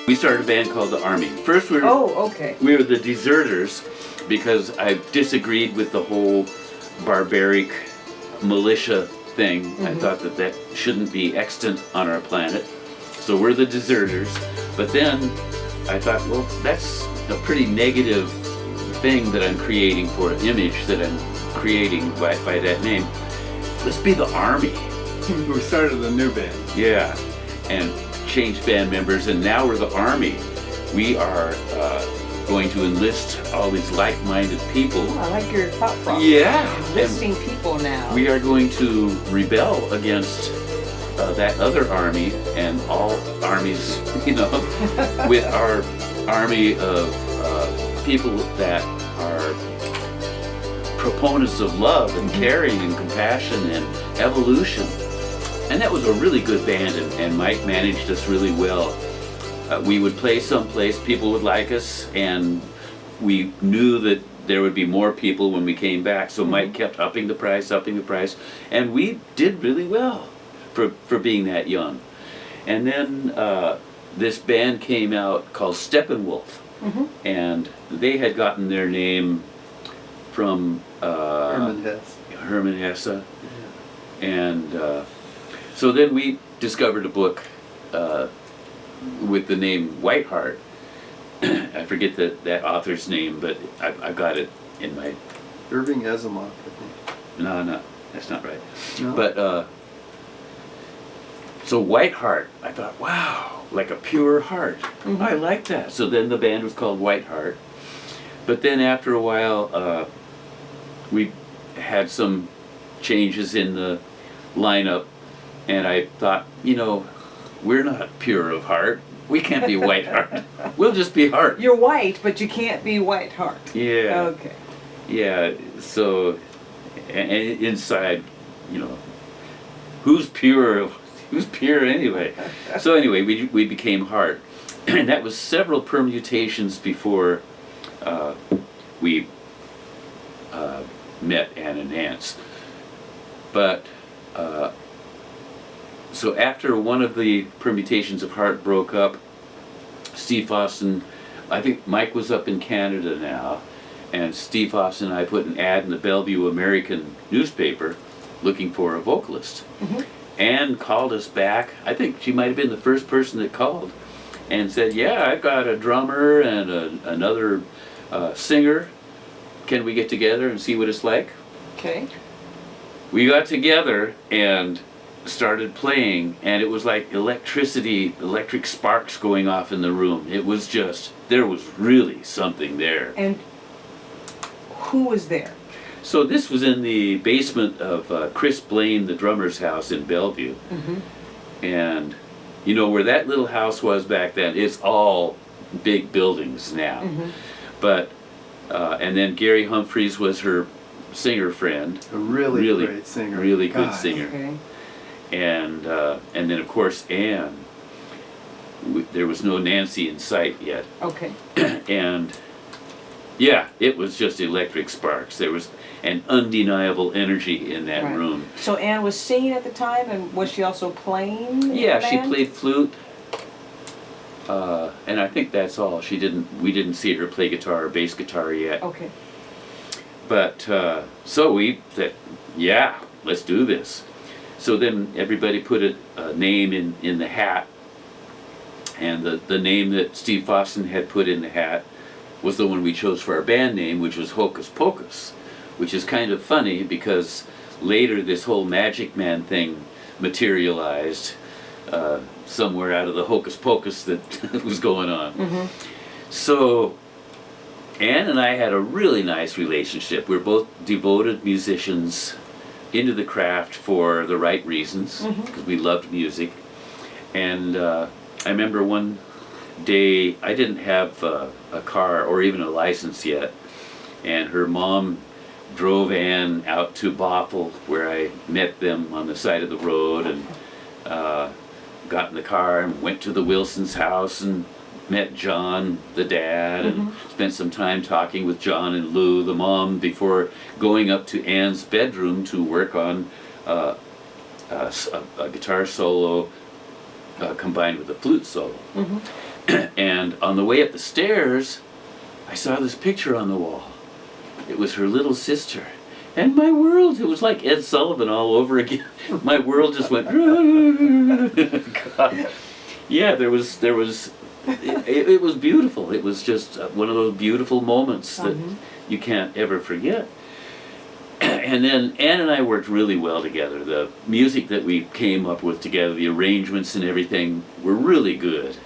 We started a band called the Army. First we were the Deserters because I disagreed with the whole barbaric militia thing. I thought that shouldn't be extant on our planet. So we're the Deserters. But then I thought, well, that's a pretty negative thing that I'm creating, for an image that I'm creating by that name. Let's be the Army. We started a new band. Yeah, and changed band members, and now we're the Army. We are going to enlist all these like-minded people. Oh, I like your thought process. Yeah. Enlisting people now. We are going to rebel against that other army and all armies, with our army of people that are proponents of love and caring and compassion and evolution. And that was a really good band, and Mike managed us really well. We would play someplace, people would like us, and we knew that there would be more people when we came back, so Mike kept upping the price, and we did really well for being that young. And then this band came out called Steppenwolf, and they had gotten their name from Hermann Hesse. And so then we discovered a book with the name Whiteheart. I forget that author's name, but I got it in my... Irving Asimov, I think. No, that's not right. No? But, so Whiteheart, I thought, wow, like a pure heart. I like that. So then the band was called Whiteheart. But then after a while, we had some changes in the lineup, and I thought, we're not pure of heart. We can't be white heart. We'll just be heart. You're white, but you can't be white heart. Yeah. Okay. Yeah, so, and inside, who's pure anyway? So anyway, we became heart. And that was several permutations before we met Ann and Nance. But so after one of the permutations of Heart broke up, Steve Austin, I think Mike was up in Canada now, and Steve Austin and I put an ad in the Bellevue American newspaper looking for a vocalist. Ann called us back. I think she might have been the first person that called and said, yeah, I've got a drummer and another singer. Can we get together and see what it's like? Okay. We got together and started playing, and it was like electric sparks going off in the room. It was just, there was really something there. And who was there? So this was in the basement of Chris Blaine, the drummer's house in Bellevue. And where that little house was back then, it's all big buildings now. But and then Gary Humphreys was her singer friend. A really great singer. Really good singer. Okay. And then of course Ann. There was no Nancy in sight yet. Okay. And yeah, it was just electric sparks. There was an undeniable energy in that room. So Ann was singing at the time, and was she also playing in Yeah, the she band? played flute. And I think that's all. We didn't see her play guitar or bass guitar yet. Okay. But so we said, yeah, let's do this. So then everybody put a name in the hat, and the name that Steve Austin had put in the hat was the one we chose for our band name, which was Hocus Pocus, which is kind of funny because later this whole Magic Man thing materialized somewhere out of the Hocus Pocus that was going on. So Ann and I had a really nice relationship. We're both devoted musicians into the craft for the right reasons, because we loved music. And I remember one day, I didn't have a car or even a license yet, and her mom drove Ann out to Bothell, where I met them on the side of the road, and got in the car and went to the Wilson's house and met John, the dad, and spent some time talking with John and Lou, the mom, before going up to Ann's bedroom to work on a guitar solo combined with a flute solo. And on the way up the stairs, I saw this picture on the wall. It was her little sister. And my world, it was like Ed Sullivan all over again. My world just went, God. Yeah, it was beautiful. It was just one of those beautiful moments that you can't ever forget. And then Ann and I worked really well together. The music that we came up with together, the arrangements and everything were really good.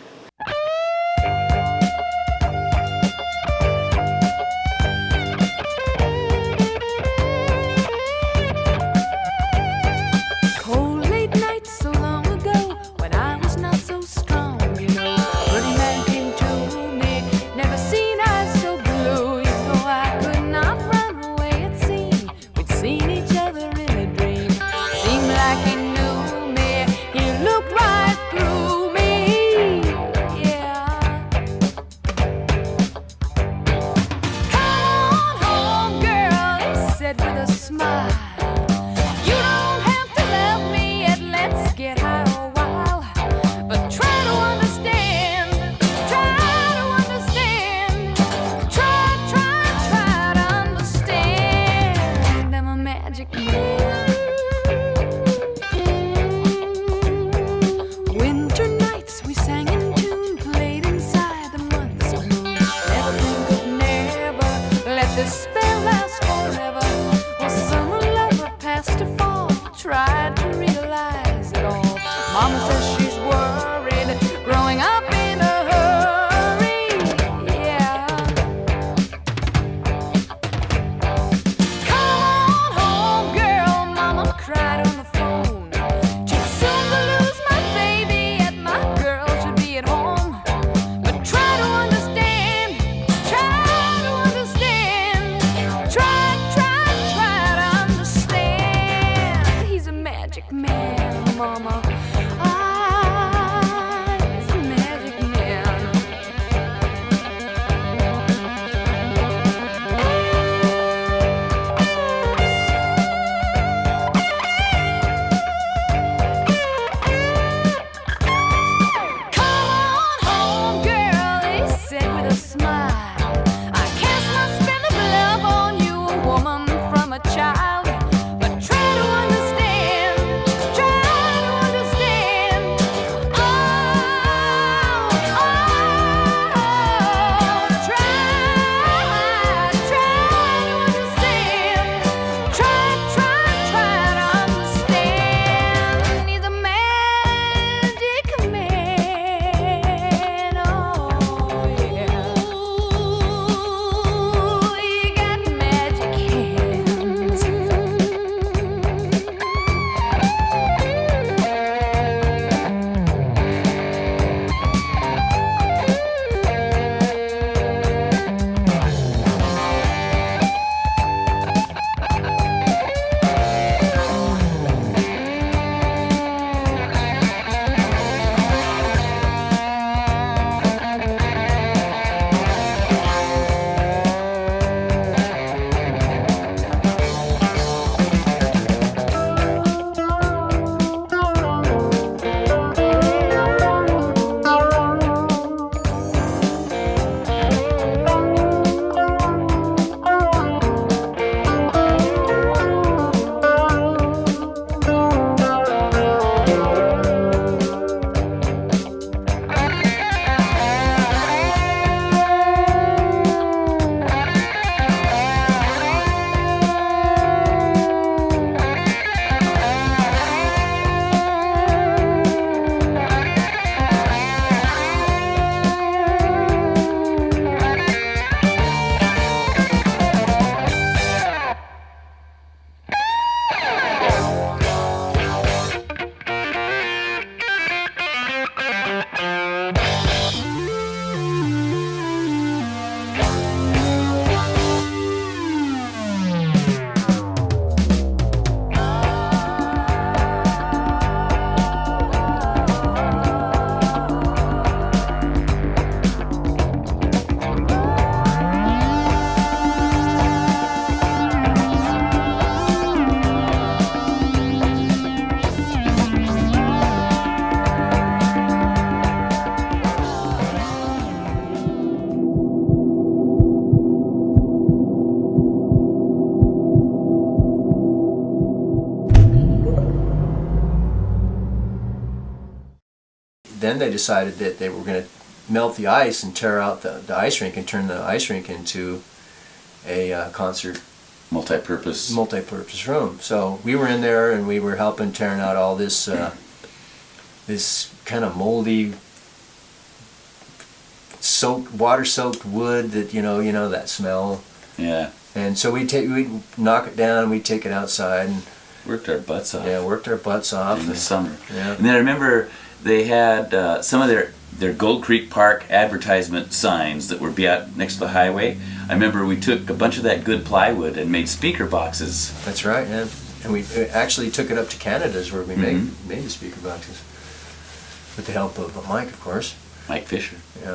Man, Mama. then they decided that they were going to melt the ice and tear out the ice rink and turn the ice rink into a concert Multi-purpose. multi-purpose room. So we were in there and we were helping tearing out all this this kind of moldy, water-soaked wood that you know that smell. Yeah. And so we'd knock it down, we'd take it outside and Worked our butts off. yeah, worked our butts off In the summer. Yeah. And then I remember they had some of their Gold Creek Park advertisement signs that would be out next to the highway. I remember we took a bunch of that good plywood and made speaker boxes. That's right, yeah. And we actually took it up to Canada's where we made Mhm. the speaker boxes with the help of Mike, of course. Mike Fisher. Yeah.